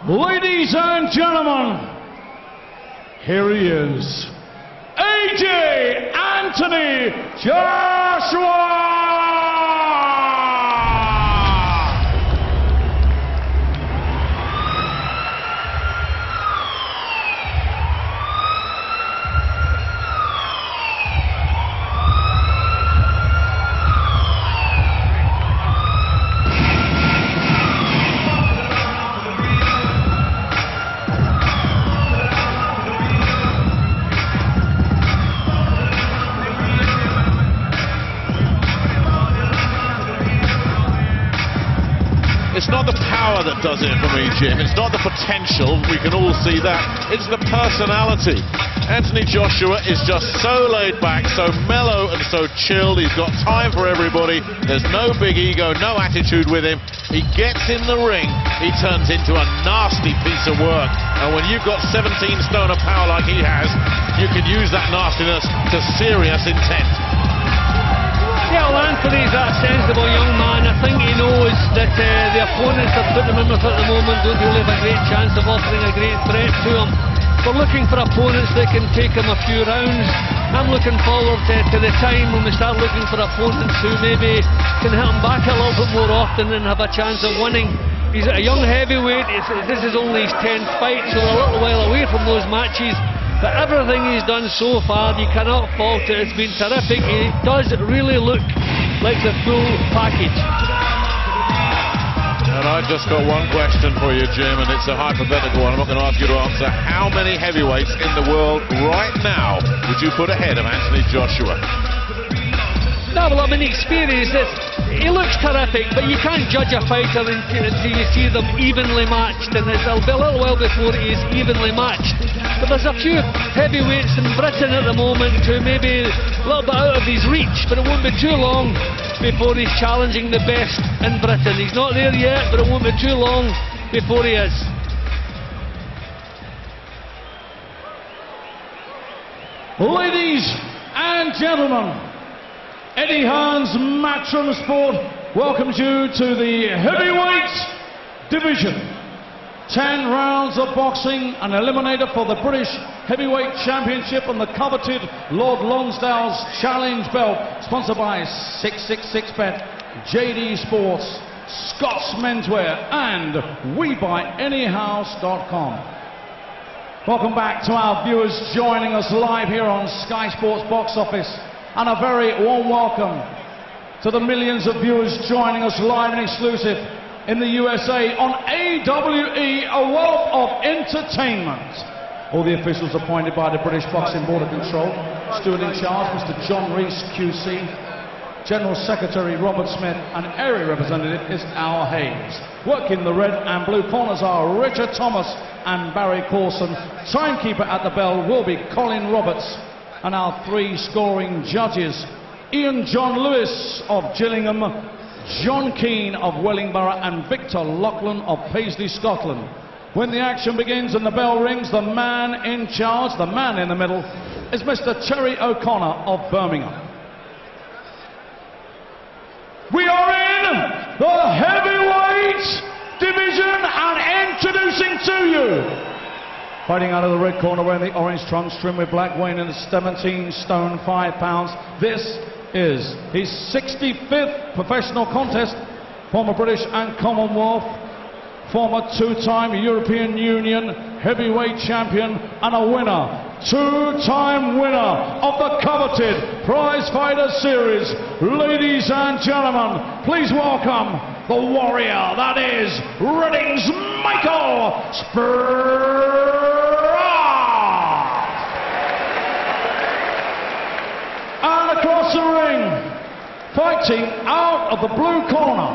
Ladies and gentlemen, here he is, AJ Anthony Joshua! It's not the power that does it for me, Jim. It's not the potential. We can all see that. It's the personality. Anthony Joshua is just so laid back, so mellow and so chilled. He's got time for everybody. There's no big ego, no attitude with him. He gets in the ring, he turns into a nasty piece of work. And when you've got 17 stone of power like he has, you can use that nastiness to serious intent. Yeah, well, Anthony's a sensible young man. I think he knows that the opponents that put him in with at the moment don't really have a great chance of offering a great threat to him. We're looking for opponents that can take him a few rounds. I'm looking forward to the time when we start looking for opponents who maybe can hit him back a little bit more often and have a chance of winning. He's a young heavyweight. This is only his 10th fight, so we're a little while away from those matches. But everything he's done so far, you cannot fault it. It's been terrific. He does really look like the full package. And I've just got one question for you, Jim, and it's a hypothetical one. I'm not going to ask you to answer. How many heavyweights in the world right now would you put ahead of Anthony Joshua? No, well, I mean, experience, he looks terrific, but you can't judge a fighter until you see them evenly matched, and it'll be a little while before he is evenly matched. But there's a few heavyweights in Britain at the moment who may be a little bit out of his reach, but it won't be too long before he's challenging the best in Britain. He's not there yet, but it won't be too long before he is. Ladies and gentlemen, Eddie Hearn's Matchroom Sport welcomes you to the heavyweight division. 10 rounds of boxing, an eliminator for the British Heavyweight Championship and the coveted Lord Lonsdale's Challenge belt, sponsored by 666bet, JD Sports, Scott's Menswear and WeBuyAnyHouse.com. Welcome back to our viewers joining us live here on Sky Sports Box Office. And a very warm welcome to the millions of viewers joining us live and exclusive in the USA on AWE, a wealth of entertainment. All the officials appointed by the British Boxing Board of Control. Steward in charge, Mr. John Rees, QC. General Secretary Robert Smith, and area representative is Al Hayes. Working the red and blue corners are Richard Thomas and Barry Coulson. Timekeeper at the bell will be Colin Roberts. And our 3 scoring judges, Ian John Lewis of Gillingham, John Keane of Wellingborough and Victor Lachlan of Paisley, Scotland. When the action begins and the bell rings, the man in charge, the man in the middle, is Mr. Terry O'Connor of Birmingham. We are in the heavyweight division and introducing to you, fighting out of the red corner, wearing the orange trunks trimmed with black, weighing in at 17 stone 5 pounds. This is his 65th professional contest. Former British and Commonwealth, former 2-time European Union heavyweight champion and a winner, 2-time winner of the coveted Prize Fighter Series. Ladies and gentlemen, please welcome the warrior that is Reading's Michael Sprott. And across the ring, fighting out of the blue corner,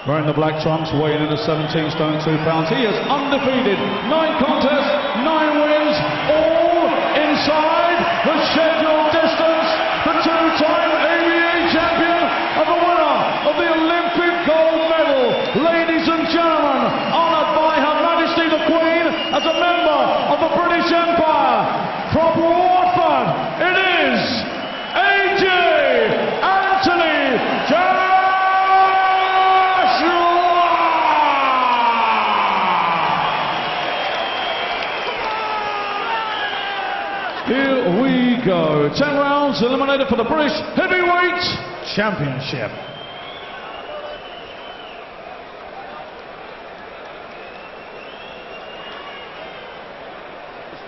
wearing the black trunks, weighing in at 17 stone 2 pounds. He is undefeated, 9 contests, 9 wins, all inside the scheduled distance. The 2-time ABA champion and the winner of the Olympic gold medal. Ladies and gentlemen, honoured by Her Majesty the Queen as a member of the British Empire, from Watford, it is AJ Anthony Joshua. 10 rounds, eliminated for the British Heavyweight Championship.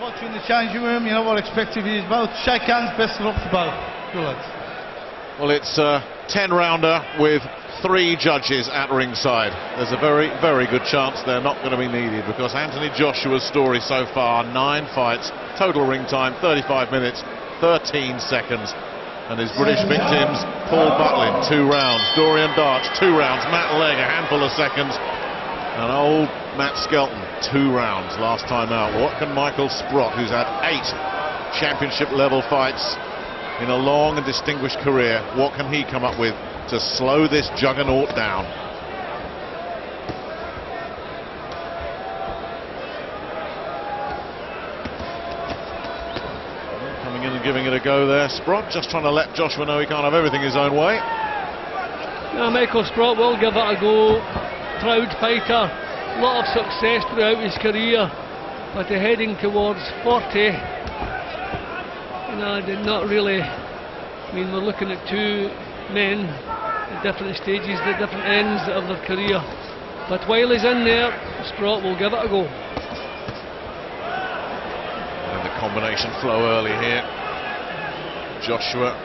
Watching in the changing room, you know what expected is both. Shake hands, best of luck to both. Good lads. Well, it's a 10-rounder with 3 judges at ringside. There's a very, very good chance they're not going to be needed, because Anthony Joshua's story so far, 9 fights, total ring time 35 minutes 13 seconds, and his British victims: Paul Butlin 2 rounds, Dorian Darch 2 rounds, Matt Legg a handful of seconds, and old Matt Skelton 2 rounds last time out. What can Michael Sprott, who's had 8 championship level fights in a long and distinguished career, what can he come up with to slow this juggernaut down? Coming in and giving it a go there, Sprott, just trying to let Joshua know he can't have everything his own way. Yeah, Michael Sprott will give it a go. Proud fighter, a lot of success throughout his career, but heading towards 40, you know, did not really. I mean, we're looking at 2 men at different stages, at different ends of their career. But while he's in there, Sprott will give it a go. And the combination flow early here. Joshua,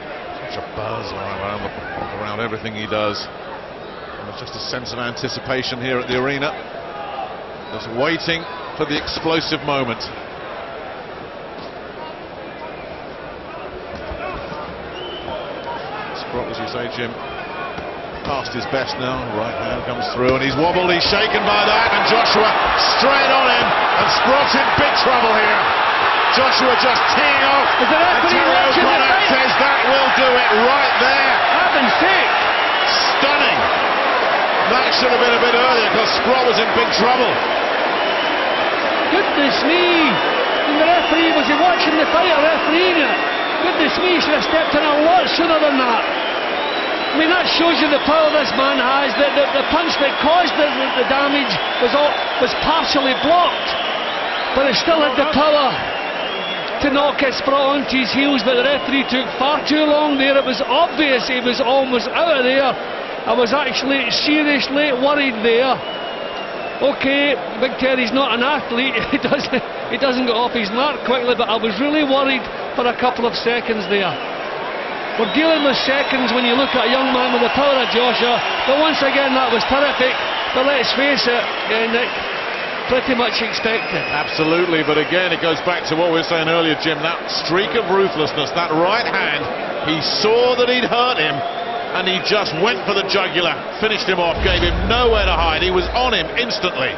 such a buzz around everything he does. And there's just a sense of anticipation here at the arena. Just waiting for the explosive moment. Sprott, as you say, Jim, past his best now. Right hand comes through, and he's wobbled, he's shaken by that, and Joshua straight on him, and Sprott's in big trouble here. Joshua just teeing off, and Terry O'Connor says that will do it right there. Heaven's sake! Stunning. That should have been a bit earlier, because Sprott was in big trouble. Goodness me! And the referee, was he watching the fight or refereeing it? Goodness me, he should have stepped in a lot sooner than that. I mean, that shows you the power this man has. The punch that caused the damage was partially blocked, but it still had the power to knock Sprott onto his heels, but the referee took far too long there. It was obvious he was almost out of there. I was actually seriously worried there. Okay, Big Terry's not an athlete, he doesn't get off his mark quickly, but I was really worried for a couple of seconds there. We're dealing with seconds when you look at a young man with the power of Joshua, but once again that was terrific. But let's face it, Nick, pretty much expected. Absolutely, but again it goes back to what we were saying earlier, Jim, that streak of ruthlessness, that right hand, he saw that he'd hurt him, and he just went for the jugular, finished him off, gave him nowhere to hide. He was on him instantly.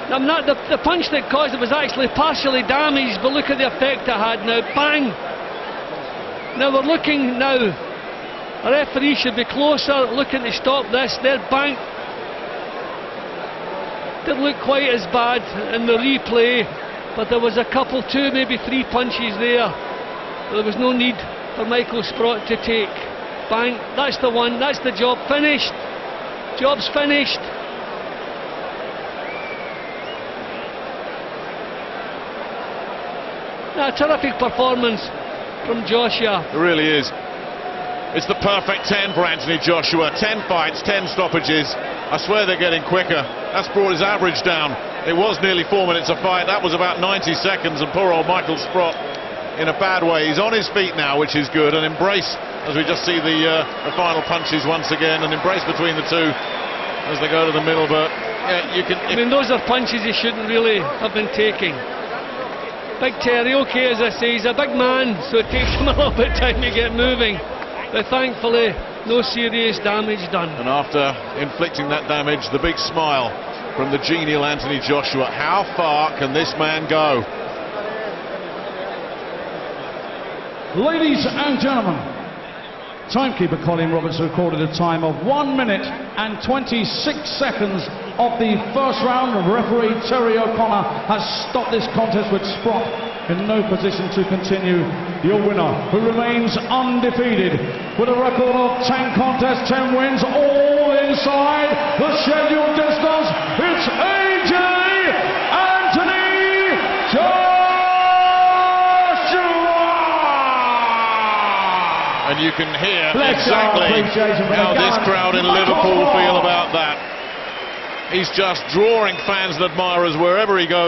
The punch that caused it was actually partially damaged, but look at the effect it had now. Bang! Now we're looking now. A referee should be closer, looking to stop this. There, bang! Didn't look quite as bad in the replay, but there was a couple, 2, maybe 3 punches there. There was no need for Michael Sprott to take. Bang, that's the one, that's the job finished. Job's finished. A terrific performance from Joshua. It really is. It's the perfect 10 for Anthony Joshua. 10 fights, 10 stoppages. I swear they're getting quicker. That's brought his average down. It was nearly 4 minutes a fight. That was about 90 seconds, and poor old Michael Sprott in a bad way. He's on his feet now, which is good, and Embrace, as we just see the final punches once again, and Embrace between the two as they go to the middle. But yeah, you can. I mean, those are punches he shouldn't really have been taking. Big Terry, okay, as I say, he's a big man, so it takes him a little bit of time to get moving. But thankfully, no serious damage done. And after inflicting that damage, the big smile from the genial Anthony Joshua. How far can this man go? Ladies and gentlemen, timekeeper Colin Roberts recorded a time of 1 minute and 26 seconds of the first round. Referee Terry O'Connor has stopped this contest with Sprott in no position to continue. Your winner, who remains undefeated with a record of 10 contests, 10 wins, all inside the scheduled distance, it's AJ Anthony Joshua! and you can hear Let's go, exactly appreciation for how the this Gareth crowd in Michael Liverpool Moore. feel about that. He's just drawing fans and admirers wherever he goes.